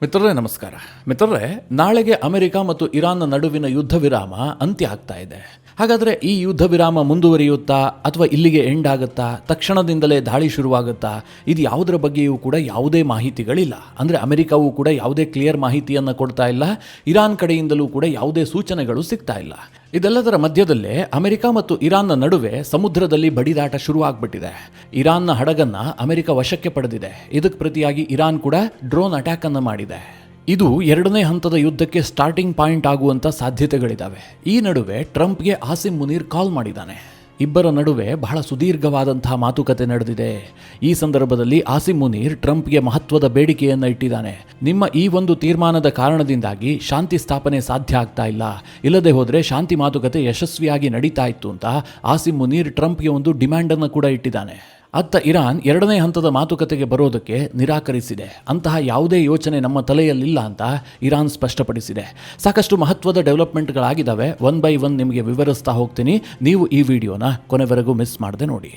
ಮಿತ್ರರೇ ನಮಸ್ಕಾರ. ಮಿತ್ರರೇ, ನಾಳೆಗೆ ಅಮೆರಿಕ ಮತ್ತು ಇರಾನ್ನ ನಡುವಿನ ಯುದ್ಧ ವಿರಾಮ ಅಂತ್ಯ ಆಗ್ತಾ ಇದೆ. ಹಾಗಾದರೆ ಈ ಯುದ್ಧ ವಿರಾಮ ಮುಂದುವರಿಯುತ್ತಾ ಅಥವಾ ಇಲ್ಲಿಗೆ ಎಂಡ್ ಆಗುತ್ತಾ, ತಕ್ಷಣದಿಂದಲೇ ದಾಳಿ ಶುರುವಾಗುತ್ತಾ, ಇದು ಯಾವುದರ ಬಗ್ಗೆಯೂ ಕೂಡ ಯಾವುದೇ ಮಾಹಿತಿಗಳಿಲ್ಲ. ಅಂದರೆ ಅಮೆರಿಕವೂ ಕೂಡ ಯಾವುದೇ ಕ್ಲಿಯರ್ ಮಾಹಿತಿಯನ್ನು ಕೊಡ್ತಾ ಇಲ್ಲ, ಇರಾನ್ ಕಡೆಯಿಂದಲೂ ಕೂಡ ಯಾವುದೇ ಸೂಚನೆಗಳು ಸಿಗ್ತಾ ಇಲ್ಲ. ಇದೆಲ್ಲದರ ಮಧ್ಯದಲ್ಲೇ ಅಮೆರಿಕ ಮತ್ತು ಇರಾನ್ನ ನಡುವೆ ಸಮುದ್ರದಲ್ಲಿ ಬಡಿದಾಟ ಶುರುವಾಗ್ಬಿಟ್ಟಿದೆ. ಇರಾನ್ನ ಹಡಗನ್ನ ಅಮೆರಿಕ ವಶಕ್ಕೆ ಪಡೆದಿದೆ. ಇದಕ್ಕೆ ಪ್ರತಿಯಾಗಿ ಇರಾನ್ ಕೂಡ ಡ್ರೋನ್ ಅಟ್ಯಾಕ್ ಅನ್ನು ಮಾಡಿದೆ. ಇದು ಎರಡನೇ ಹಂತದ ಯುದ್ಧಕ್ಕೆ ಸ್ಟಾರ್ಟಿಂಗ್ ಪಾಯಿಂಟ್ ಆಗುವಂತ ಸಾಧ್ಯತೆಗಳಿದ್ದಾವೆ. ಈ ನಡುವೆ ಟ್ರಂಪ್ಗೆ ಆಸಿಮ್ ಮುನೀರ್ ಕಾಲ್ ಮಾಡಿದ್ದಾನೆ. ಇಬ್ಬರ ನಡುವೆ ಬಹಳ ಸುದೀರ್ಘವಾದಂತಹ ಮಾತುಕತೆ ನಡೆದಿದೆ. ಈ ಸಂದರ್ಭದಲ್ಲಿ ಆಸಿಮ್ ಮುನೀರ್ ಟ್ರಂಪ್ಗೆ ಮಹತ್ವದ ಬೇಡಿಕೆಯನ್ನು ಇಟ್ಟಿದ್ದಾನೆ. ನಿಮ್ಮ ಈ ಒಂದು ತೀರ್ಮಾನದ ಕಾರಣದಿಂದಾಗಿ ಶಾಂತಿ ಸ್ಥಾಪನೆ ಸಾಧ್ಯ ಆಗ್ತಾ ಇಲ್ಲ, ಇಲ್ಲದೆ ಹೋದರೆ ಶಾಂತಿ ಮಾತುಕತೆ ಯಶಸ್ವಿಯಾಗಿ ನಡೀತಾ ಇತ್ತು ಅಂತ ಆಸಿಮ್ ಮುನೀರ್ ಟ್ರಂಪ್ಗೆ ಒಂದು ಡಿಮ್ಯಾಂಡನ್ನು ಕೂಡ ಇಟ್ಟಿದ್ದಾನೆ. ಅತ್ತ ಇರಾನ್ ಎರಡನೇ ಹಂತದ ಮಾತುಕತೆಗೆ ಬರೋದಕ್ಕೆ ನಿರಾಕರಿಸಿದೆ. ಅಂತಹ ಯಾವುದೇ ಯೋಚನೆ ನಮ್ಮ ತಲೆಯಲ್ಲಿಲ್ಲ ಅಂತ ಇರಾನ್ ಸ್ಪಷ್ಟಪಡಿಸಿದೆ. ಸಾಕಷ್ಟು ಮಹತ್ವದ ಡೆವಲಪ್ಮೆಂಟ್ಗಳಾಗಿದ್ದಾವೆ. ಒನ್ ಬೈ ಒನ್ ನಿಮಗೆ ವಿವರಿಸ್ತಾ ಹೋಗ್ತೀನಿ. ನೀವು ಈ ವಿಡಿಯೋನ ಕೊನೆವರೆಗೂ ಮಿಸ್ ಮಾಡದೆ ನೋಡಿ.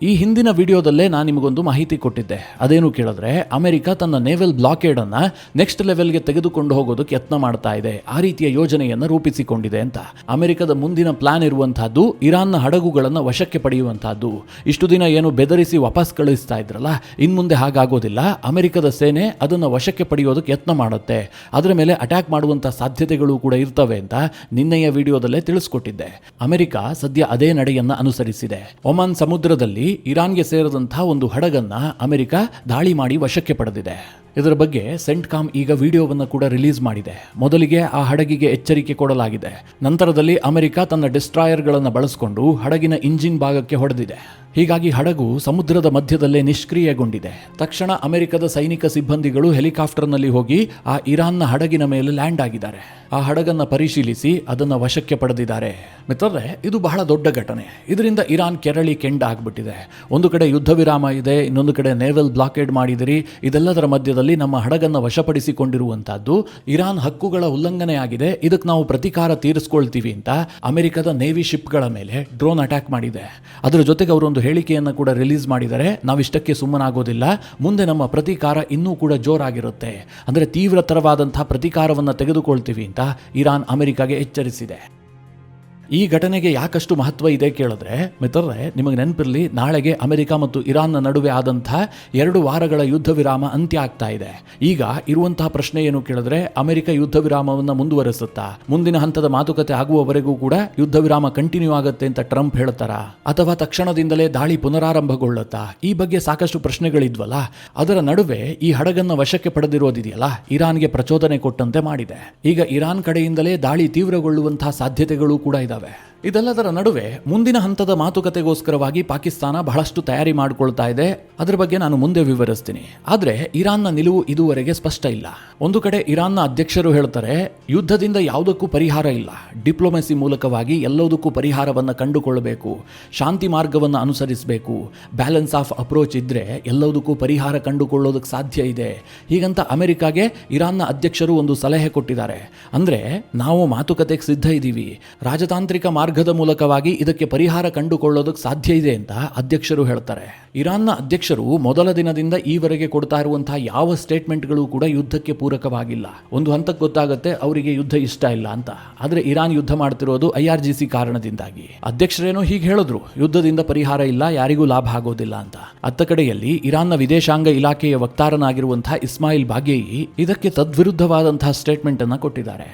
ಈ ಹಿಂದಿನ ವಿಡಿಯೋದಲ್ಲೇ ನಾನು ನಿಮಗೊಂದು ಮಾಹಿತಿ ಕೊಟ್ಟಿದ್ದೆ. ಅದೇನು ಕೇಳಿದ್ರೆ, ಅಮೆರಿಕ ತನ್ನ ನೇವಲ್ ಬ್ಲಾಕೇಡನ್ನು ನೆಕ್ಸ್ಟ್ ಲೆವೆಲ್ಗೆ ತೆಗೆದುಕೊಂಡು ಹೋಗೋದಕ್ಕೆ ಯತ್ನ ಮಾಡ್ತಾ ಇದೆ, ಆ ರೀತಿಯ ಯೋಜನೆಯನ್ನು ರೂಪಿಸಿಕೊಂಡಿದೆ ಅಂತ. ಅಮೆರಿಕದ ಮುಂದಿನ ಪ್ಲಾನ್ ಇರುವಂತಹದ್ದು ಇರಾನ್ನ ಹಡಗುಗಳನ್ನು ವಶಕ್ಕೆ ಪಡೆಯುವಂತಹದ್ದು. ಇಷ್ಟು ದಿನ ಏನು ಬೆದರಿಸಿ ವಾಪಸ್ ಕಳಿಸ್ತಾ ಇದ್ರಲ್ಲ, ಇನ್ಮುಂದೆ ಹಾಗಾಗೋದಿಲ್ಲ. ಅಮೆರಿಕದ ಸೇನೆ ಅದನ್ನು ವಶಕ್ಕೆ ಪಡೆಯೋದಕ್ಕೆ ಯತ್ನ ಮಾಡುತ್ತೆ, ಅದರ ಮೇಲೆ ಅಟ್ಯಾಕ್ ಮಾಡುವಂಥ ಸಾಧ್ಯತೆಗಳು ಕೂಡ ಇರ್ತವೆ ಅಂತ ನಿನ್ನೆಯ ವಿಡಿಯೋದಲ್ಲೇ ತಿಳಿಸ್ಕೊಟ್ಟಿದ್ದೆ. ಅಮೆರಿಕ ಸದ್ಯ ಅದೇ ನಡೆಯನ್ನು ಅನುಸರಿಸಿದೆ. ಒಮಾನ್ ಸಮುದ್ರದಲ್ಲಿ ಇರಾನ್ಗೆ ಸೇರಿದಂತಹ ಒಂದು ಹಡಗನ್ನ ಅಮೆರಿಕ ದಾಳಿ ಮಾಡಿ ವಶಕ್ಕೆ ಪಡೆದಿದೆ. ಇದರ ಬಗ್ಗೆ ಸೆಂಟ್ಕಾಮ್ ಈಗ ವಿಡಿಯೋವನ್ನು ಕೂಡ ರಿಲೀಸ್ ಮಾಡಿದೆ. ಮೊದಲಿಗೆ ಆ ಹಡಗಿಗೆ ಎಚ್ಚರಿಕೆ ಕೊಡಲಾಗಿದೆ. ನಂತರದಲ್ಲಿ ಅಮೆರಿಕ ತನ್ನ ಡಿಸ್ಟ್ರಾಯರ್ಗಳನ್ನು ಬಳಸಿಕೊಂಡು ಹಡಗಿನ ಇಂಜಿನ್ ಭಾಗಕ್ಕೆ ಹೊಡೆದಿದೆ. ಹೀಗಾಗಿ ಹಡಗು ಸಮುದ್ರದ ಮಧ್ಯದಲ್ಲೇ ನಿಷ್ಕ್ರಿಯಗೊಂಡಿದೆ. ತಕ್ಷಣ ಅಮೆರಿಕದ ಸೈನಿಕ ಸಿಬ್ಬಂದಿಗಳು ಹೆಲಿಕಾಪ್ಟರ್ನಲ್ಲಿ ಹೋಗಿ ಆ ಇರಾನ್ನ ಹಡಗಿನ ಮೇಲೆ ಲ್ಯಾಂಡ್ ಆಗಿದ್ದಾರೆ. ಆ ಹಡಗನ್ನು ಪರಿಶೀಲಿಸಿ ಅದನ್ನು ವಶಕ್ಕೆ ಪಡೆದಿದ್ದಾರೆ. ಮಿತ್ರರೇ, ಇದು ಬಹಳ ದೊಡ್ಡ ಘಟನೆ. ಇದರಿಂದ ಇರಾನ್ ಕೆರಳಿ ಕೆಂಡ ಆಗ್ಬಿಟ್ಟಿದೆ. ಒಂದು ಕಡೆ ಯುದ್ಧ ವಿರಾಮ ಇದೆ, ಇನ್ನೊಂದು ಕಡೆ ನೇವಲ್ ಬ್ಲಾಕೇಡ್ ಮಾಡಿದಿರಿ. ಇದೆಲ್ಲದರ ಮಧ್ಯದಲ್ಲಿ ನಮ್ಮ ಹಡಗನ್ನು ವಶಪಡಿಸಿಕೊಂಡಿರುವಂತಹದ್ದು ಇರಾನ್ ಹಕ್ಕುಗಳ ಉಲ್ಲಂಘನೆ ಆಗಿದೆ. ಇದಕ್ಕೆ ನಾವು ಪ್ರತೀಕಾರ ತೀರಿಸ್ಕೊಳ್ತೀವಿ ಅಂತ ಅಮೆರಿಕದ ನೇವಿ ಶಿಪ್ಗಳ ಮೇಲೆ ಡ್ರೋನ್ ಅಟ್ಯಾಕ್ ಮಾಡಿದೆ. ಅದರ ಜೊತೆಗೆ ಅವರೊಂದು ಹೇಳಿಕೆಯನ್ನು ಕೂಡ ರಿಲೀಸ್ ಮಾಡಿದ್ದಾರೆ. ನಾವಿಷ್ಟಕ್ಕೆ ಸುಮ್ಮನಾಗೋದಿಲ್ಲ, ಮುಂದೆ ನಮ್ಮ ಪ್ರತೀಕಾರ ಇನ್ನೂ ಕೂಡ ಜೋರಾಗಿರುತ್ತೆ, ಅಂದರೆ ತೀವ್ರತರವಾದಂತಹ ಪ್ರತೀಕಾರವನ್ನು ತೆಗೆದುಕೊಳ್ತೀವಿ ಅಂತ ಇರಾನ್ ಅಮೆರಿಕಾಗೆ ಎಚ್ಚರಿಸಿದೆ. ಈ ಘಟನೆಗೆ ಯಾಕಷ್ಟು ಮಹತ್ವ ಇದೆ ಕೇಳಿದ್ರೆ, ಮಿತ್ರರೇ, ನಿಮಗೆ ನೆನಪಿರಲಿ, ನಾಳೆಗೆ ಅಮೆರಿಕ ಮತ್ತು ಇರಾನ್ನ ನಡುವೆ ಆದಂತಹ 2 ವಾರಗಳ ಯುದ್ಧ ವಿರಾಮ ಅಂತ್ಯ ಆಗ್ತಾ ಇದೆ. ಈಗ ಇರುವಂತಹ ಪ್ರಶ್ನೆ ಏನು ಕೇಳಿದ್ರೆ, ಅಮೆರಿಕ ಯುದ್ಧ ವಿರಾಮವನ್ನು ಮುಂದುವರಿಸುತ್ತಾ, ಮುಂದಿನ ಹಂತದ ಮಾತುಕತೆ ಆಗುವವರೆಗೂ ಕೂಡ ಯುದ್ಧ ವಿರಾಮ ಕಂಟಿನ್ಯೂ ಆಗುತ್ತೆ ಅಂತ ಟ್ರಂಪ್ ಹೇಳ್ತಾರಾ, ಅಥವಾ ತಕ್ಷಣದಿಂದಲೇ ದಾಳಿ ಪುನರಾರಂಭಗೊಳ್ಳುತ್ತಾ? ಈ ಬಗ್ಗೆ ಸಾಕಷ್ಟು ಪ್ರಶ್ನೆಗಳಿದ್ವಲ್ಲ. ಅದರ ನಡುವೆ ಈ ಹಡಗನ್ನು ವಶಕ್ಕೆ ಪಡೆದಿರೋದಿದೆಯಲ್ಲ, ಇರಾನ್ಗೆ ಪ್ರಚೋದನೆ ಕೊಟ್ಟಂತೆ ಮಾಡಿದೆ. ಈಗ ಇರಾನ್ ಕಡೆಯಿಂದಲೇ ದಾಳಿ ತೀವ್ರಗೊಳ್ಳುವಂತಹ ಸಾಧ್ಯತೆಗಳು ಕೂಡ ಇದ್ದಾವೆ. ಇದೆಲ್ಲದರ ನಡುವೆ ಮುಂದಿನ ಹಂತದ ಮಾತುಕತೆಗೋಸ್ಕರವಾಗಿ ಪಾಕಿಸ್ತಾನ ಬಹಳಷ್ಟು ತಯಾರಿ ಮಾಡಿಕೊಳ್ತಾ ಇದೆ. ಅದರ ಬಗ್ಗೆ ನಾನು ಮುಂದೆ ವಿವರಿಸ್ತೀನಿ. ಆದರೆ ಇರಾನ್ನ ನಿಲುವು ಇದುವರೆಗೆ ಸ್ಪಷ್ಟ ಇಲ್ಲ. ಒಂದು ಕಡೆ ಇರಾನ್ನ ಅಧ್ಯಕ್ಷರು ಹೇಳ್ತಾರೆ, ಯುದ್ಧದಿಂದ ಯಾವುದಕ್ಕೂ ಪರಿಹಾರ ಇಲ್ಲ, ಡಿಪ್ಲೊಮೆಸಿ ಮೂಲಕವಾಗಿ ಎಲ್ಲದಕ್ಕೂ ಪರಿಹಾರವನ್ನು ಕಂಡುಕೊಳ್ಳಬೇಕು, ಶಾಂತಿ ಮಾರ್ಗವನ್ನು ಅನುಸರಿಸಬೇಕು, ಬ್ಯಾಲೆನ್ಸ್ ಆಫ್ ಅಪ್ರೋಚ್ ಇದ್ದರೆ ಎಲ್ಲದಕ್ಕೂ ಪರಿಹಾರ ಕಂಡುಕೊಳ್ಳೋದಕ್ಕೆ ಸಾಧ್ಯ ಇದೆ. ಹೀಗಂತ ಅಮೆರಿಕಾಗೆ ಇರಾನ್ನ ಅಧ್ಯಕ್ಷರು ಒಂದು ಸಲಹೆ ಕೊಟ್ಟಿದ್ದಾರೆ. ಅಂದರೆ ನಾವು ಮಾತುಕತೆಗೆ ಸಿದ್ಧ ಇದ್ದೀವಿ, ರಾಜತಾಂತ್ರಿಕ ಮಾರ್ಗದ ಮೂಲಕವಾಗಿ ಇದಕ್ಕೆ ಪರಿಹಾರ ಕಂಡುಕೊಳ್ಳೋದಕ್ಕೆ ಸಾಧ್ಯ ಇದೆ ಅಂತ ಅಧ್ಯಕ್ಷರು ಹೇಳ್ತಾರೆ. ಇರಾನ್ನ ಅಧ್ಯಕ್ಷರು ಮೊದಲ ದಿನದಿಂದ ಈವರೆಗೆ ಕೊಡ್ತಾ ಇರುವಂತಹ ಯಾವ ಸ್ಟೇಟ್ಮೆಂಟ್ಗಳು ಕೂಡ ಯುದ್ಧಕ್ಕೆ ಪೂರಕವಾಗಿಲ್ಲ. ಒಂದು ಹಂತಕ್ಕೆ ಗೊತ್ತಾಗುತ್ತೆ ಅವರಿಗೆ ಯುದ್ಧ ಇಷ್ಟ ಇಲ್ಲ ಅಂತ. ಆದರೆ ಇರಾನ್ ಯುದ್ಧ ಮಾಡ್ತಿರೋದು IRGC ಕಾರಣದಿಂದಾಗಿ. ಅಧ್ಯಕ್ಷರೇನೋ ಹೀಗೆ ಹೇಳಿದ್ರು, ಯುದ್ಧದಿಂದ ಪರಿಹಾರ ಇಲ್ಲ, ಯಾರಿಗೂ ಲಾಭ ಆಗೋದಿಲ್ಲ ಅಂತ. ಅತ್ತ ಕಡೆಯಲ್ಲಿ ಇರಾನ್ನ ವಿದೇಶಾಂಗ ಇಲಾಖೆಯ ವಕ್ತಾರನಾಗಿರುವಂತಹ ಇಸ್ಮಾಯಿಲ್ ಬಾಗೇಯಿ ಇದಕ್ಕೆ ತದ್ವಿರುದ್ಧವಾದಂತಹ ಸ್ಟೇಟ್ಮೆಂಟ್ ಅನ್ನು ಕೊಟ್ಟಿದ್ದಾರೆ.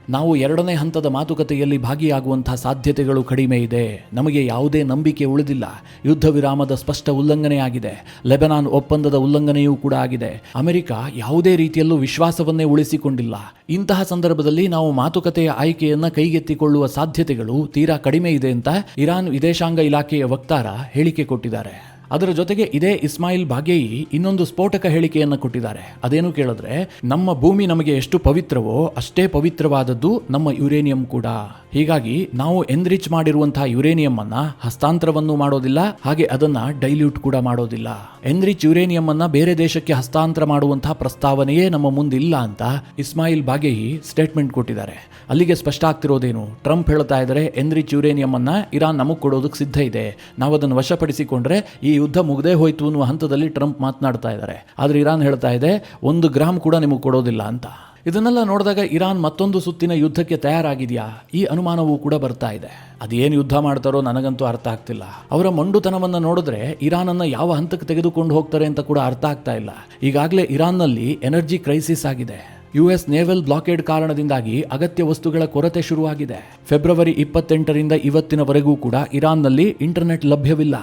ನಾವು ಎರಡನೇ ಹಂತದ ಮಾತುಕತೆಯಲ್ಲಿ ಭಾಗಿಯಾಗುವಂತಹ ಸಾಧ್ಯತೆಗಳು ಕಡಿಮೆ ಇದೆ, ನಮಗೆ ಯಾವುದೇ ನಂಬಿಕೆ ಉಳಿದಿಲ್ಲ, ಯುದ್ಧ ವಿರಾಮದ ಸ್ಪಷ್ಟ ಉಲ್ಲಂಘನೆಯಾಗಿದೆ, ಲೆಬನಾನ್ ಒಪ್ಪಂದದ ಉಲ್ಲಂಘನೆಯೂ ಕೂಡ ಆಗಿದೆ, ಅಮೆರಿಕ ಯಾವುದೇ ರೀತಿಯಲ್ಲೂ ವಿಶ್ವಾಸವನ್ನೇ ಉಳಿಸಿಕೊಂಡಿಲ್ಲ. ಇಂತಹ ಸಂದರ್ಭದಲ್ಲಿ ನಾವು ಮಾತುಕತೆಯ ಆಯ್ಕೆಯನ್ನು ಕೈಗೆತ್ತಿಕೊಳ್ಳುವ ಸಾಧ್ಯತೆಗಳು ತೀರಾ ಕಡಿಮೆ ಇದೆ ಅಂತ ಇರಾನ್ ವಿದೇಶಾಂಗ ಇಲಾಖೆಯ ವಕ್ತಾರ ಹೇಳಿಕೆ ಕೊಟ್ಟಿದ್ದಾರೆ. ಅದರ ಜೊತೆಗೆ ಇದೇ ಇಸ್ಮಾಯಿಲ್ ಬಾಗೇಯಿ ಇನ್ನೊಂದು ಸ್ಫೋಟಕ ಹೇಳಿಕೆಯನ್ನು ಕೊಟ್ಟಿದ್ದಾರೆ. ಅದೇನು ಕೇಳಿದ್ರೆ, ನಮ್ಮ ಭೂಮಿ ನಮಗೆ ಎಷ್ಟು ಪವಿತ್ರವೋ ಅಷ್ಟೇ ಪವಿತ್ರವಾದದ್ದು ನಮ್ಮ ಯುರೇನಿಯಂ ಕೂಡ. ಹೀಗಾಗಿ ನಾವು ಎನ್ರಿಚ್ ಮಾಡಿರುವಂತಹ ಯುರೇನಿಯಂ ಅನ್ನ ಹಸ್ತಾಂತರವನ್ನು ಮಾಡೋದಿಲ್ಲ, ಹಾಗೆ ಅದನ್ನ ಡೈಲ್ಯೂಟ್ ಕೂಡ ಮಾಡೋದಿಲ್ಲ. ಎನ್ರಿಚ್ ಯುರೇನಿಯಂ ಅನ್ನ ಬೇರೆ ದೇಶಕ್ಕೆ ಹಸ್ತಾಂತರ ಮಾಡುವಂತಹ ಪ್ರಸ್ತಾವನೆಯೇ ನಮ್ಮ ಮುಂದಿಲ್ಲ ಅಂತ ಇಸ್ಮಾಯಿಲ್ ಬಾಗೇಯಿ ಸ್ಟೇಟ್ಮೆಂಟ್ ಕೊಟ್ಟಿದ್ದಾರೆ. ಅಲ್ಲಿಗೆ ಸ್ಪಷ್ಟ ಆಗ್ತಿರೋದೇನು, ಟ್ರಂಪ್ ಹೇಳ್ತಾ ಇದ್ದಾರೆ ಎನ್ರಿಚ್ ಯುರೇನಿಯಂ ಅನ್ನ ಇರಾನ್ ನಮಗೆ ಕೊಡೋದಕ್ಕೆ ಸಿದ್ಧ ಇದೆ, ನಾವು ಅದನ್ನು ವಶಪಡಿಸಿಕೊಂಡ್ರೆ ಈ ಯುದ್ಧ ಮುಗ್ದೇ ಹೋಯ್ತು ಅನ್ನುವ ಹಂತದಲ್ಲಿ ಟ್ರಂಪ್ ಮಾತನಾಡ್ತಾ ಇದ್ದಾರೆ. ಆದರೆ ಇರಾನ್ ಹೇಳ್ತಾ ಇದೆ 1 ಗ್ರಾಮ್ ಕೂಡ ನಿಮಗೆ ಕೊಡೋದಿಲ್ಲ ಅಂತ. ಇದನ್ನೆಲ್ಲ ನೋಡಿದಾಗ ಇರಾನ್ ಮತ್ತೊಂದು ಸುತ್ತಿನ ಯುದ್ಧಕ್ಕೆ ತಯಾರಾಗಿದೆಯಾ ಈ ಅನುಮಾನವೂ ಕೂಡ ಬರ್ತಾ ಇದೆ. ಅದೇನು ಯುದ್ಧ ಮಾಡ್ತಾರೋ ನನಗಂತೂ ಅರ್ಥ ಆಗ್ತಿಲ್ಲ. ಅವರ ಮೊಂಡುತನವನ್ನು ನೋಡಿದ್ರೆ ಇರಾನನ್ನು ಯಾವ ಹಂತಕ್ಕೆ ತೆಗೆದುಕೊಂಡು ಹೋಗ್ತಾರೆ ಅಂತ ಕೂಡ ಅರ್ಥ ಆಗ್ತಾ ಇಲ್ಲ. ಈಗಾಗಲೇ ಇರಾನ್ನಲ್ಲಿ ಎನರ್ಜಿ ಕ್ರೈಸಿಸ್ ಆಗಿದೆ. US ನೇವಲ್ ಬ್ಲಾಕೇಡ್ ಕಾರಣದಿಂದಾಗಿ ಅಗತ್ಯ ವಸ್ತುಗಳ ಕೊರತೆ ಶುರುವಾಗಿದೆ. ಫೆಬ್ರವರಿ 28ರಿಂದ ಇವತ್ತಿನವರೆಗೂ ಕೂಡ ಇರಾನ್ನಲ್ಲಿ ಇಂಟರ್ನೆಟ್ ಲಭ್ಯವಿಲ್ಲ.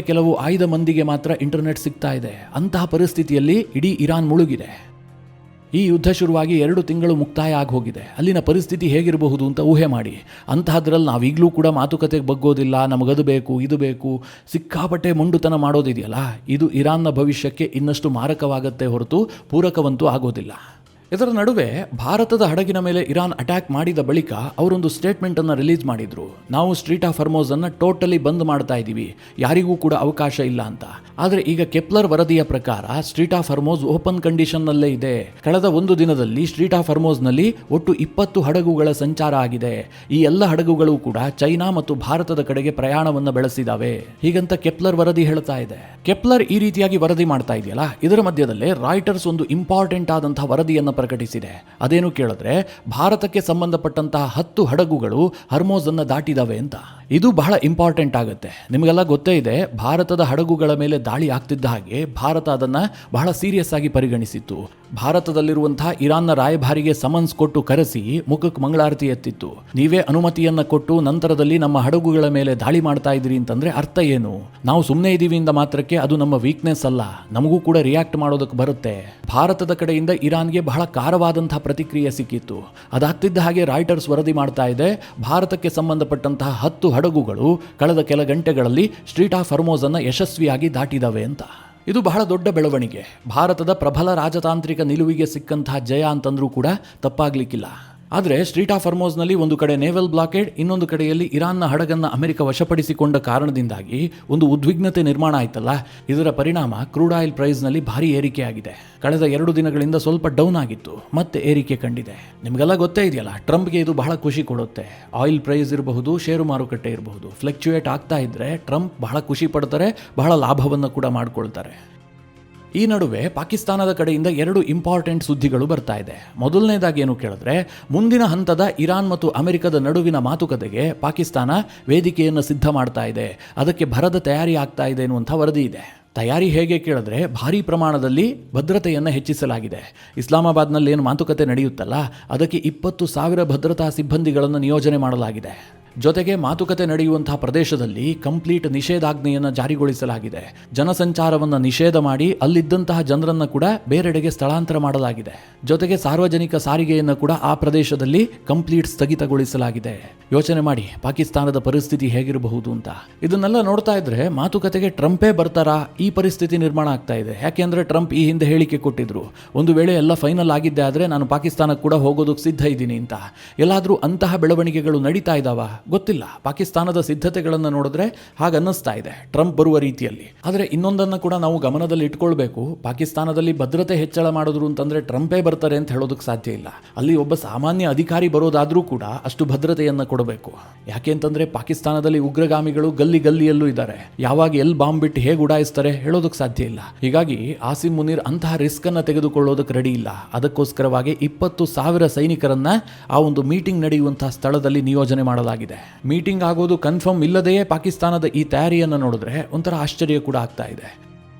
ಕೆಲವು ಆಯ್ದ ಮಂದಿಗೆ ಮಾತ್ರ ಇಂಟರ್ನೆಟ್ ಸಿಗ್ತಾ ಇದೆ. ಅಂತಹ ಪರಿಸ್ಥಿತಿಯಲ್ಲಿ ಇಡೀ ಇರಾನ್ ಮುಳುಗಿದೆ. ಈ ಯುದ್ಧ ಶುರುವಾಗಿ 2 ತಿಂಗಳು ಮುಕ್ತಾಯ ಆಗಿ ಹೋಗಿದೆ. ಅಲ್ಲಿನ ಪರಿಸ್ಥಿತಿ ಹೇಗಿರಬಹುದು ಅಂತ ಊಹೆ ಮಾಡಿ. ಅಂತಹದ್ರಲ್ಲಿ ನಾವೀಗಲೂ ಕೂಡ ಮಾತುಕತೆಗೆ ಬಗ್ಗೋದಿಲ್ಲ, ನಮಗದು ಬೇಕು ಇದು ಬೇಕು, ಸಿಕ್ಕಾಪಟ್ಟೆ ಮೊಂಡುತನ ಮಾಡೋದಿದೆಯಲ್ಲ, ಇದು ಇರಾನ್ನ ಭವಿಷ್ಯಕ್ಕೆ ಇನ್ನಷ್ಟು ಮಾರಕವಾಗತ್ತೆ ಹೊರತು ಪೂರಕವಂತೂ ಆಗೋದಿಲ್ಲ. ಇದರ ನಡುವೆ ಭಾರತದ ಹಡಗಿನ ಮೇಲೆ ಇರಾನ್ ಅಟ್ಯಾಕ್ ಮಾಡಿದ ಬಳಿಕ ಅವರೊಂದು ಸ್ಟೇಟ್ಮೆಂಟ್ ಅನ್ನು ರಿಲೀಸ್ ಮಾಡಿದ್ರು. ನಾವು ಸ್ಟ್ರೀಟ್ ಆಫ್ ಹರ್ಮೋಸ್ ಅನ್ನು ಟೋಟಲಿ ಬಂದ್ ಮಾಡ್ತಾ ಇದ್ದೀವಿ, ಯಾರಿಗೂ ಕೂಡ ಅವಕಾಶ ಇಲ್ಲ ಅಂತ. ಆದರೆ ಈಗ ಕೆಪ್ಲರ್ ವರದಿಯ ಪ್ರಕಾರ ಸ್ಟ್ರೀಟ್ ಆಫ್ ಹರ್ಮೋಸ್ ಓಪನ್ ಕಂಡೀಷನ್ ನಲ್ಲೇ ಇದೆ. ಕಳೆದ 1 ದಿನದಲ್ಲಿ ಸ್ಟ್ರೀಟ್ ಆಫ್ ಹರ್ಮೋಸ್ ನಲ್ಲಿ ಒಟ್ಟು 20 ಹಡಗುಗಳ ಸಂಚಾರ ಆಗಿದೆ. ಈ ಎಲ್ಲ ಹಡಗುಗಳು ಕೂಡ ಚೈನಾ ಮತ್ತು ಭಾರತದ ಕಡೆಗೆ ಪ್ರಯಾಣವನ್ನು ಬೆಳೆಸಿದಾವೆ ಹೀಗಂತ ಕೆಪ್ಲರ್ ವರದಿ ಹೇಳ್ತಾ ಇದೆ. ಕೆಪ್ಲರ್ ಈ ರೀತಿಯಾಗಿ ವರದಿ ಮಾಡ್ತಾ ಇದೆಯಲ್ಲ, ಇದರ ಮಧ್ಯದಲ್ಲೇ ರಾಯ್ಟರ್ಸ್ ಒಂದು ಇಂಪಾರ್ಟೆಂಟ್ ಆದಂತಹ ವರದಿಯನ್ನು ಪ್ರಕಟಿಸಿದೆ. ಅದೇನು ಕೇಳಿದ್ರೆ ಭಾರತಕ್ಕೆ ಸಂಬಂಧಪಟ್ಟಂತಹ 10 ಹಡಗುಗಳು ಹರ್ಮೋಸ್ ಅನ್ನು ದಾಟಿದವೆ ಅಂತ. ಇದು ಬಹಳ ಇಂಪಾರ್ಟೆಂಟ್ ಆಗುತ್ತೆ. ನಿಮಗೆಲ್ಲ ಗೊತ್ತೇ ಇದೆ, ಭಾರತದ ಹಡಗುಗಳ ಮೇಲೆ ದಾಳಿ ಆಗ್ತಿದ್ದ ಹಾಗೆ ಭಾರತ ಅದನ್ನು ಬಹಳ ಸೀರಿಯಸ್ ಆಗಿ ಪರಿಗಣಿಸಿತ್ತು. ಭಾರತದಲ್ಲಿರುವಂತಹ ಇರಾನ್ನ ರಾಯಭಾರಿಗೆ ಸಮನ್ಸ್ ಕೊಟ್ಟು ಕರೆಸಿ ಮುಖಕ್ಕೆ ಮಂಗಳಾರತಿ ಎತ್ತಿತ್ತು. ನೀವೇ ಅನುಮತಿಯನ್ನ ಕೊಟ್ಟು ನಂತರದಲ್ಲಿ ನಮ್ಮ ಹಡಗುಗಳ ಮೇಲೆ ದಾಳಿ ಮಾಡ್ತಾ ಇದ್ರಿ ಅಂತಂದ್ರೆ ಅರ್ಥ ಏನು? ನಾವು ಸುಮ್ಮನೆ ಇದೀವಿ ಇಂದ ಮಾತ್ರಕ್ಕೆ ಅದು ನಮ್ಮ ವೀಕ್ನೆಸ್ ಅಲ್ಲ, ನಮಗೂ ಕೂಡ ರಿಯಾಕ್ಟ್ ಮಾಡೋದಕ್ಕೆ ಬರುತ್ತೆ. ಭಾರತದ ಕಡೆಯಿಂದ ಇರಾನ್ಗೆ ಬಹಳ ಖಾರವಾದಂತಹ ಪ್ರತಿಕ್ರಿಯೆ ಸಿಕ್ಕಿತ್ತು. ಅದಾಗ್ತಿದ್ದ ಹಾಗೆ ರಾಯ್ಟರ್ಸ್ ವರದಿ ಮಾಡ್ತಾ ಇದೆ, ಭಾರತಕ್ಕೆ ಸಂಬಂಧಪಟ್ಟಂತಹ 10 ಹಡಗುಗಳು ಕಳೆದ ಕೆಲ ಗಂಟೆಗಳಲ್ಲಿ ಸ್ಟ್ರೀಟ್ ಆಫ್ ಹರ್ಮೋಸ್ ಅನ್ನು ಯಶಸ್ವಿಯಾಗಿ ದಾಟಿದವೆ ಅಂತ. ಇದು ಬಹಳ ದೊಡ್ಡ ಬೆಳವಣಿಗೆ. ಭಾರತದ ಪ್ರಬಲ ರಾಜತಾಂತ್ರಿಕ ನಿಲುವಿಗೆ ಸಿಕ್ಕಂತಹ ಜಯ ಅಂತಂದ್ರೂ ಕೂಡ ತಪ್ಪಾಗ್ಲಿಕ್ಕಿಲ್ಲ. ಆದರೆ ಸ್ಟ್ರೀಟ್ ಆಫ್ ಹರ್ಮೋಸ್ನಲ್ಲಿ ಒಂದು ಕಡೆ ನೇವಲ್ ಬ್ಲಾಕೇಡ್, ಇನ್ನೊಂದು ಕಡೆಯಲ್ಲಿ ಇರಾನ್ನ ಹಡಗನ್ನು ಅಮೆರಿಕ ವಶಪಡಿಸಿಕೊಂಡ ಕಾರಣದಿಂದಾಗಿ ಒಂದು ಉದ್ವಿಗ್ನತೆ ನಿರ್ಮಾಣ ಆಯ್ತಲ್ಲ. ಇದರ ಪರಿಣಾಮ ಕ್ರೂಡ್ ಆಯಿಲ್ ಪ್ರೈಸ್ನಲ್ಲಿ ಭಾರಿ ಏರಿಕೆಯಾಗಿದೆ. ಕಳೆದ 2 ದಿನಗಳಿಂದ ಸ್ವಲ್ಪ ಡೌನ್ ಆಗಿತ್ತು, ಮತ್ತೆ ಏರಿಕೆ ಕಂಡಿದೆ. ನಿಮಗೆಲ್ಲ ಗೊತ್ತೇ ಇದೆಯಲ್ಲ, ಟ್ರಂಪ್ಗೆ ಇದು ಬಹಳ ಖುಷಿ ಕೊಡುತ್ತೆ. ಆಯಿಲ್ ಪ್ರೈಸ್ ಇರಬಹುದು, ಷೇರು ಮಾರುಕಟ್ಟೆ ಇರಬಹುದು, ಫ್ಲಕ್ಚುಯೇಟ್ ಆಗ್ತಾ ಇದ್ರೆ ಟ್ರಂಪ್ ಬಹಳ ಖುಷಿ ಪಡ್ತಾರೆ, ಬಹಳ ಲಾಭವನ್ನು ಕೂಡ ಮಾಡ್ಕೊಳ್ತಾರೆ. ಈ ನಡುವೆ ಪಾಕಿಸ್ತಾನದ ಕಡೆಯಿಂದ 2 ಇಂಪಾರ್ಟೆಂಟ್ ಸುದ್ದಿಗಳು ಬರ್ತಾ ಇದೆ. ಮೊದಲನೇದಾಗಿ ಏನು ಕೇಳಿದ್ರೆ, ಮುಂದಿನ ಹಂತದ ಇರಾನ್ ಮತ್ತು ಅಮೆರಿಕದ ನಡುವಿನ ಮಾತುಕತೆಗೆ ಪಾಕಿಸ್ತಾನ ವೇದಿಕೆಯನ್ನು ಸಿದ್ಧ ಮಾಡ್ತಾ ಇದೆ, ಅದಕ್ಕೆ ಭರದ ತಯಾರಿ ಆಗ್ತಾ ಇದೆ ಎನ್ನುವಂಥ ವರದಿ ಇದೆ. ತಯಾರಿ ಹೇಗೆ ಕೇಳಿದ್ರೆ, ಭಾರೀ ಪ್ರಮಾಣದಲ್ಲಿ ಭದ್ರತೆಯನ್ನು ಹೆಚ್ಚಿಸಲಾಗಿದೆ. ಇಸ್ಲಾಮಾಬಾದ್ನಲ್ಲಿ ಏನು ಮಾತುಕತೆ ನಡೆಯುತ್ತಲ್ಲ, ಅದಕ್ಕೆ 20,000 ಭದ್ರತಾ ಸಿಬ್ಬಂದಿಗಳನ್ನು ನಿಯೋಜನೆ ಮಾಡಲಾಗಿದೆ. ಜೊತೆಗೆ ಮಾತುಕತೆ ನಡೆಯುವಂತಹ ಪ್ರದೇಶದಲ್ಲಿ ಕಂಪ್ಲೀಟ್ ನಿಷೇಧಾಜ್ಞೆಯನ್ನು ಜಾರಿಗೊಳಿಸಲಾಗಿದೆ. ಜನಸಂಚಾರವನ್ನು ನಿಷೇಧ ಮಾಡಿ ಅಲ್ಲಿದ್ದಂತಹ ಜನರನ್ನು ಕೂಡ ಬೇರೆಡೆಗೆ ಸ್ಥಳಾಂತರ ಮಾಡಲಾಗಿದೆ. ಜೊತೆಗೆ ಸಾರ್ವಜನಿಕ ಸಾರಿಗೆಯನ್ನು ಕೂಡ ಆ ಪ್ರದೇಶದಲ್ಲಿ ಕಂಪ್ಲೀಟ್ ಸ್ಥಗಿತಗೊಳಿಸಲಾಗಿದೆ. ಯೋಚನೆ ಮಾಡಿ ಪಾಕಿಸ್ತಾನದ ಪರಿಸ್ಥಿತಿ ಹೇಗಿರಬಹುದು ಅಂತ. ಇದನ್ನೆಲ್ಲ ನೋಡ್ತಾ ಇದ್ರೆ ಮಾತುಕತೆಗೆ ಟ್ರಂಪೇ ಬರ್ತಾರಾ, ಈ ಪರಿಸ್ಥಿತಿ ನಿರ್ಮಾಣ ಆಗ್ತಾ ಇದೆ. ಯಾಕೆಂದ್ರೆ ಟ್ರಂಪ್ ಈ ಹಿಂದೆ ಹೇಳಿಕೆ ಕೊಟ್ಟಿದ್ರು, ಒಂದು ವೇಳೆ ಎಲ್ಲ ಫೈನಲ್ ಆಗಿದ್ದೆ ಆದರೆ ನಾನು ಪಾಕಿಸ್ತಾನಕ್ಕೆ ಕೂಡ ಹೋಗೋದಕ್ಕೆ ಸಿದ್ಧ ಇದ್ದೀನಿ ಅಂತ. ಎಲ್ಲಾದರೂ ಅಂತಹ ಬೆಳವಣಿಗೆಗಳು ನಡೀತಾ ಇದ್ದಾವ ಗೊತ್ತಿಲ್ಲ. ಪಾಕಿಸ್ತಾನದ ಸಿದ್ಧತೆಗಳನ್ನು ನೋಡಿದ್ರೆ ಹಾಗೆ ಅನ್ನಿಸ್ತಾ ಇದೆ ಟ್ರಂಪ್ ಬರುವ ರೀತಿಯಲ್ಲಿ. ಆದರೆ ಇನ್ನೊಂದನ್ನು ಕೂಡ ನಾವು ಗಮನದಲ್ಲಿ ಇಟ್ಕೊಳ್ಬೇಕು, ಪಾಕಿಸ್ತಾನದಲ್ಲಿ ಭದ್ರತೆ ಹೆಚ್ಚಳ ಮಾಡಿದ್ರು ಅಂತಂದ್ರೆ ಟ್ರಂಪೇ ಬರ್ತಾರೆ ಅಂತ ಹೇಳೋದಕ್ಕೆ ಸಾಧ್ಯ ಇಲ್ಲ. ಅಲ್ಲಿ ಒಬ್ಬ ಸಾಮಾನ್ಯ ಅಧಿಕಾರಿ ಬರೋದಾದ್ರೂ ಕೂಡ ಅಷ್ಟು ಭದ್ರತೆಯನ್ನು ಕೊಡಬೇಕು. ಯಾಕೆ ಅಂತಂದ್ರೆ ಪಾಕಿಸ್ತಾನದಲ್ಲಿ ಉಗ್ರಗಾಮಿಗಳು ಗಲ್ಲಿಯಲ್ಲೂ ಇದ್ದಾರೆ. ಯಾವಾಗ ಎಲ್ಲಿ ಬಾಂಬ್ ಬಿಟ್ಟು ಹೇಗೆ ಉಡಾಯಿಸ್ತಾರೆ ಹೇಳೋದಕ್ಕೆ ಸಾಧ್ಯ ಇಲ್ಲ. ಹೀಗಾಗಿ ಆಸಿಮ್ ಮುನೀರ್ ಅಂತಹ ರಿಸ್ಕ್ ಅನ್ನು ತೆಗೆದುಕೊಳ್ಳೋದಕ್ಕೆ ರೆಡಿ ಇಲ್ಲ. ಅದಕ್ಕೋಸ್ಕರವಾಗಿ 20,000 ಸೈನಿಕರನ್ನ ಆ ಒಂದು ಮೀಟಿಂಗ್ ನಡೆಯುವಂತಹ ಸ್ಥಳದಲ್ಲಿ ನಿಯೋಜನೆ ಮಾಡಲಾಗಿದೆ. ಮೀಟಿಂಗ್ ಆಗೋದು ಕನ್ಫರ್ಮ್ ಇಲ್ಲದೆಯೇ ಪಾಕಿಸ್ತಾನದ ಈ ತಯಾರಿಯನ್ನು ನೋಡಿದ್ರೆ ಒಂಥರ ಆಶ್ಚರ್ಯ ಕೂಡ ಆಗ್ತಾ ಇದೆ.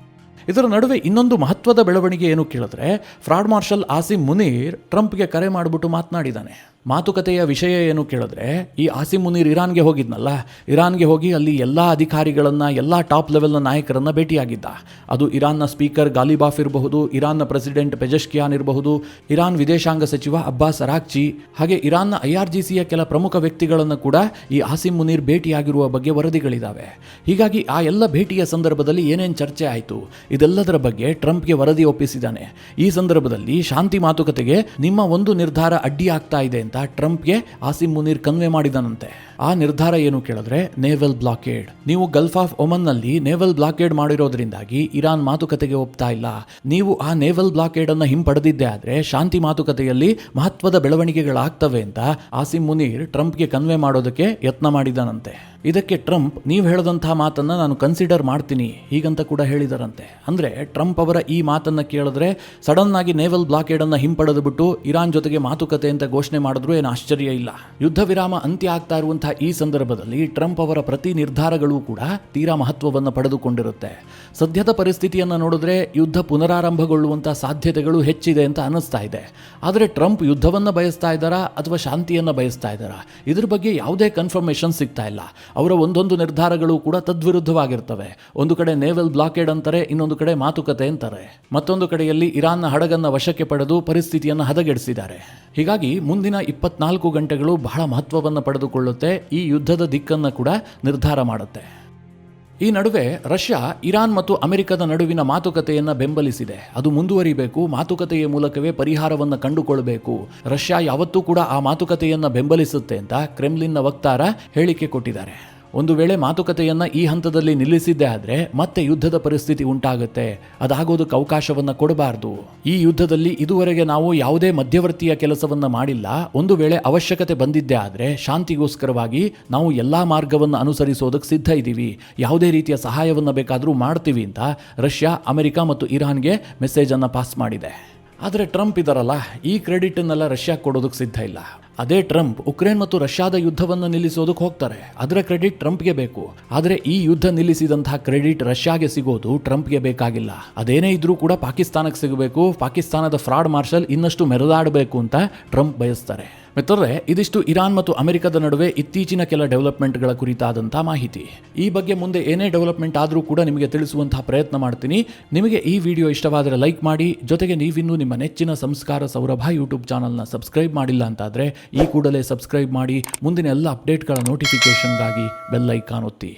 ಇದರ ನಡುವೆ ಇನ್ನೊಂದು ಮಹತ್ವದ ಬೆಳವಣಿಗೆ ಏನು ಕೇಳಿದ್ರೆ, ಫ್ರಾಡ್ ಮಾರ್ಷಲ್ ಆಸಿಮ್ ಮುನೀರ್ ಟ್ರಂಪ್ಗೆ ಕರೆ ಮಾಡಿಬಿಟ್ಟು ಮಾತನಾಡಿದ್ದಾನೆ. ಮಾತುಕತೆಯ ವಿಷಯ ಏನು ಕೇಳಿದ್ರೆ, ಈ ಆಸಿಮ್ ಮುನೀರ್ ಇರಾನ್ಗೆ ಹೋಗಿದ್ನಲ್ಲ, ಇರಾನ್ಗೆ ಹೋಗಿ ಅಲ್ಲಿ ಎಲ್ಲ ಅಧಿಕಾರಿಗಳನ್ನು, ಎಲ್ಲ ಟಾಪ್ ಲೆವೆಲ್ನ ನಾಯಕರನ್ನು ಭೇಟಿಯಾಗಿದ್ದ. ಅದು ಇರಾನ್ನ ಸ್ಪೀಕರ್ ಗಾಲಿಬಾಫ್ ಇರಬಹುದು, ಇರಾನ್ನ ಪ್ರೆಸಿಡೆಂಟ್ ಪೆಜೆಶ್ಕಿಯಾನ್ ಇರಬಹುದು, ಇರಾನ್ ವಿದೇಶಾಂಗ ಸಚಿವ ಅಬ್ಬಾಸ್ ಅರಾಕ್ಚಿ, ಹಾಗೆ ಇರಾನ್ನ IRGCಯ ಕೆಲ ಪ್ರಮುಖ ವ್ಯಕ್ತಿಗಳನ್ನು ಕೂಡ ಈ ಆಸಿಮ್ ಮುನೀರ್ ಭೇಟಿಯಾಗಿರುವ ಬಗ್ಗೆ ವರದಿಗಳಿದ್ದಾವೆ. ಹೀಗಾಗಿ ಆ ಎಲ್ಲ ಭೇಟಿಯ ಸಂದರ್ಭದಲ್ಲಿ ಏನೇನು ಚರ್ಚೆ ಆಯಿತು ಇದೆಲ್ಲದರ ಬಗ್ಗೆ ಟ್ರಂಪ್ಗೆ ವರದಿ ಒಪ್ಪಿಸಿದ್ದಾನೆ. ಈ ಸಂದರ್ಭದಲ್ಲಿ ಶಾಂತಿ ಮಾತುಕತೆಗೆ ನಿಮ್ಮ ಒಂದು ನಿರ್ಧಾರ ಅಡ್ಡಿಯಾಗ್ತಾ ಇದೆ ಅಂತ ಟ್ರಂಪ್ಗೆ ಆಸಿಮ್ ಮುನೀರ್ ಕನ್ವೆ ಮಾಡಿದನಂತೆ. ಆ ನಿರ್ಧಾರ ಏನು ಕೇಳಿದ್ರೆ, ನೇವಲ್ ಬ್ಲಾಕೇಡ್. ನೀವು ಗಲ್ಫ್ ಆಫ್ ಒಮನ್ನಲ್ಲಿ ನೇವಲ್ ಬ್ಲಾಕೇಡ್ ಮಾಡಿರೋದ್ರಿಂದಾಗಿ ಇರಾನ್ ಮಾತುಕತೆಗೆ ಒಪ್ತಾ ಇಲ್ಲ. ನೀವು ಆ ನೇವಲ್ ಬ್ಲಾಕೇಡ್ ಅನ್ನು ಹಿಂಪಡೆದಿದ್ದೆ ಆದ್ರೆ ಶಾಂತಿ ಮಾತುಕತೆಯಲ್ಲಿ ಮಹತ್ವದ ಬೆಳವಣಿಗೆಗಳಾಗ್ತವೆ ಅಂತ ಆಸಿಮ್ ಮುನೀರ್ ಟ್ರಂಪ್ಗೆ ಕನ್ವೆ ಮಾಡೋದಕ್ಕೆ ಯತ್ನ ಮಾಡಿದನಂತೆ. ಇದಕ್ಕೆ ಟ್ರಂಪ್ ನೀವು ಹೇಳಿದಂಥ ಮಾತನ್ನು ನಾನು ಕನ್ಸಿಡರ್ ಮಾಡ್ತೀನಿ ಹೀಗಂತ ಕೂಡ ಹೇಳಿದರಂತೆ. ಅಂದರೆ ಟ್ರಂಪ್ ಅವರ ಈ ಮಾತನ್ನು ಕೇಳಿದ್ರೆ ಸಡನ್ನಾಗಿ ನೇವಲ್ ಬ್ಲಾಕೇಡನ್ನು ಹಿಂಪಡೆದು ಬಿಟ್ಟು ಇರಾನ್ ಜೊತೆಗೆ ಮಾತುಕತೆ ಅಂತ ಘೋಷಣೆ ಮಾಡಿದ್ರು ಏನು ಆಶ್ಚರ್ಯ ಇಲ್ಲ. ಯುದ್ಧ ವಿರಾಮ ಅಂತ್ಯ ಆಗ್ತಾ ಇರುವಂತಹ ಈ ಸಂದರ್ಭದಲ್ಲಿ ಟ್ರಂಪ್ ಅವರ ಪ್ರತಿ ನಿರ್ಧಾರಗಳು ಕೂಡ ತೀರಾ ಮಹತ್ವವನ್ನು ಪಡೆದುಕೊಂಡಿರುತ್ತೆ. ಸದ್ಯದ ಪರಿಸ್ಥಿತಿಯನ್ನು ನೋಡಿದ್ರೆ ಯುದ್ಧ ಪುನರಾರಂಭಗೊಳ್ಳುವಂಥ ಸಾಧ್ಯತೆಗಳು ಹೆಚ್ಚಿದೆ ಅಂತ ಅನ್ನಿಸ್ತಾ ಇದೆ. ಆದರೆ ಟ್ರಂಪ್ ಯುದ್ಧವನ್ನು ಬಯಸ್ತಾ ಇದ್ದಾರಾ ಅಥವಾ ಶಾಂತಿಯನ್ನು ಬಯಸ್ತಾ ಇದ್ದಾರಾ ಇದ್ರ ಬಗ್ಗೆ ಯಾವುದೇ ಕನ್ಫರ್ಮೇಷನ್ ಸಿಗ್ತಾ ಇಲ್ಲ. ಅವರ ಒಂದೊಂದು ನಿರ್ಧಾರಗಳು ಕೂಡ ತದ್ವಿರುದ್ಧವಾಗಿರ್ತವೆ. ಒಂದು ಕಡೆ ನೇವಲ್ ಬ್ಲಾಕೇಡ್ ಅಂತಾರೆ, ಇನ್ನೊಂದು ಕಡೆ ಮಾತುಕತೆ ಅಂತಾರೆ, ಮತ್ತೊಂದು ಕಡೆಯಲ್ಲಿ ಇರಾನ್ನ ಹಡಗನ್ನು ವಶಕ್ಕೆ ಪಡೆದು ಪರಿಸ್ಥಿತಿಯನ್ನು ಹದಗೆಡಿಸಿದ್ದಾರೆ. ಹೀಗಾಗಿ ಮುಂದಿನ 24 ಗಂಟೆಗಳು ಬಹಳ ಮಹತ್ವವನ್ನು ಪಡೆದುಕೊಳ್ಳುತ್ತೆ. ಈ ಯುದ್ಧದ ದಿಕ್ಕನ್ನು ಕೂಡ ನಿರ್ಧಾರ ಮಾಡುತ್ತೆ. ಈ ನಡುವೆ ರಷ್ಯಾ ಇರಾನ್ ಮತ್ತು ಅಮೆರಿಕದ ನಡುವಿನ ಮಾತುಕತೆಯನ್ನು ಬೆಂಬಲಿಸಿದೆ. ಅದು ಮುಂದುವರಿಬೇಕು, ಮಾತುಕತೆಯ ಮೂಲಕವೇ ಪರಿಹಾರವನ್ನು ಕಂಡುಕೊಳ್ಳಬೇಕು. ರಷ್ಯಾ ಯಾವತ್ತೂ ಕೂಡ ಆ ಮಾತುಕತೆಯನ್ನು ಬೆಂಬಲಿಸುತ್ತೆ ಅಂತ ಕ್ರೆಮ್ಲಿನ್ನ ವಕ್ತಾರ ಹೇಳಿಕೆ ಕೊಟ್ಟಿದ್ದಾರೆ. ಒಂದು ವೇಳೆ ಮಾತುಕತೆಯನ್ನು ಈ ಹಂತದಲ್ಲಿ ನಿಲ್ಲಿಸಿದ್ದೇ ಆದರೆ ಮತ್ತೆ ಯುದ್ಧದ ಪರಿಸ್ಥಿತಿ ಉಂಟಾಗುತ್ತೆ. ಅದಾಗೋದಕ್ಕೆ ಅವಕಾಶವನ್ನು ಕೊಡಬಾರ್ದು. ಈ ಯುದ್ಧದಲ್ಲಿ ಇದುವರೆಗೆ ನಾವು ಯಾವುದೇ ಮಧ್ಯವರ್ತಿಯ ಕೆಲಸವನ್ನು ಮಾಡಿಲ್ಲ. ಒಂದು ವೇಳೆ ಅವಶ್ಯಕತೆ ಬಂದಿದ್ದೇ ಆದರೆ ಶಾಂತಿಗೋಸ್ಕರವಾಗಿ ನಾವು ಎಲ್ಲ ಮಾರ್ಗವನ್ನು ಅನುಸರಿಸೋದಕ್ಕೆ ಸಿದ್ಧ ಇದ್ದೀವಿ, ಯಾವುದೇ ರೀತಿಯ ಸಹಾಯವನ್ನು ಬೇಕಾದರೂ ಮಾಡ್ತೀವಿ ಅಂತ ರಷ್ಯಾ, ಅಮೆರಿಕ ಮತ್ತು ಇರಾನ್ಗೆ ಮೆಸೇಜನ್ನು ಪಾಸ್ ಮಾಡಿದೆ. ಆದರೆ ಟ್ರಂಪ್ ಇದಾರಲ್ಲ, ಈ ಕ್ರೆಡಿಟನ್ನೆಲ್ಲ ರಷ್ಯಾ ಕೊಡೋದಕ್ಕೆ ಸಿದ್ಧ ಇಲ್ಲ. ಅದೇ ಟ್ರಂಪ್ ಉಕ್ರೇನ್ ಮತ್ತು ರಷ್ಯಾದ ಯುದ್ಧವನ್ನು ನಿಲ್ಲಿಸೋದಕ್ಕೆ ಹೋಗ್ತಾರೆ, ಅದರ ಕ್ರೆಡಿಟ್ ಟ್ರಂಪ್ಗೆ ಬೇಕು. ಆದರೆ ಈ ಯುದ್ಧ ನಿಲ್ಲಿಸಿದಂತಹ ಕ್ರೆಡಿಟ್ ರಷ್ಯಾಗೆ ಸಿಗೋದು ಟ್ರಂಪ್ಗೆ ಬೇಕಾಗಿಲ್ಲ. ಅದೇನೇ ಇದ್ರೂ ಕೂಡ ಪಾಕಿಸ್ತಾನಕ್ಕೆ ಸಿಗಬೇಕು, ಪಾಕಿಸ್ತಾನದ ಫ್ರಾಡ್ ಮಾರ್ಷಲ್ ಇನ್ನಷ್ಟು ಮೆರೆದಾಡಬೇಕು ಅಂತ ಟ್ರಂಪ್ ಬಯಸ್ತಾರೆ. ಮಿತ್ರರೇ, ಇದಿಷ್ಟು ಇರಾನ್ ಮತ್ತು ಅಮೆರಿಕದ ನಡುವೆ ಇತ್ತೀಚಿನ ಕೆಲ ಡೆವಲಪ್ಮೆಂಟ್ಗಳ ಕುರಿತಾದಂಥ ಮಾಹಿತಿ. ಈ ಬಗ್ಗೆ ಮುಂದೆ ಏನೇ ಡೆವಲಪ್ಮೆಂಟ್ ಆದರೂ ಕೂಡ ನಿಮಗೆ ತಿಳಿಸುವಂತಹ ಪ್ರಯತ್ನ ಮಾಡ್ತೀನಿ. ನಿಮಗೆ ಈ ವಿಡಿಯೋ ಇಷ್ಟವಾದರೆ ಲೈಕ್ ಮಾಡಿ. ಜೊತೆಗೆ ನೀವಿನ್ನೂ ನಿಮ್ಮ ನೆಚ್ಚಿನ ಸಂಸ್ಕಾರ ಸೌರಭ ಯೂಟ್ಯೂಬ್ ಚಾನಲ್ನ ಸಬ್ಸ್ಕ್ರೈಬ್ ಮಾಡಿಲ್ಲ ಅಂತಾದರೆ ಈ ಕೂಡಲೇ ಸಬ್ಸ್ಕ್ರೈಬ್ ಮಾಡಿ. ಮುಂದಿನ ಎಲ್ಲ ಅಪ್ಡೇಟ್ಗಳ ನೋಟಿಫಿಕೇಷನ್ಗಾಗಿ ಬೆಲ್ ಐಕಾನ್ ಒತ್ತಿ.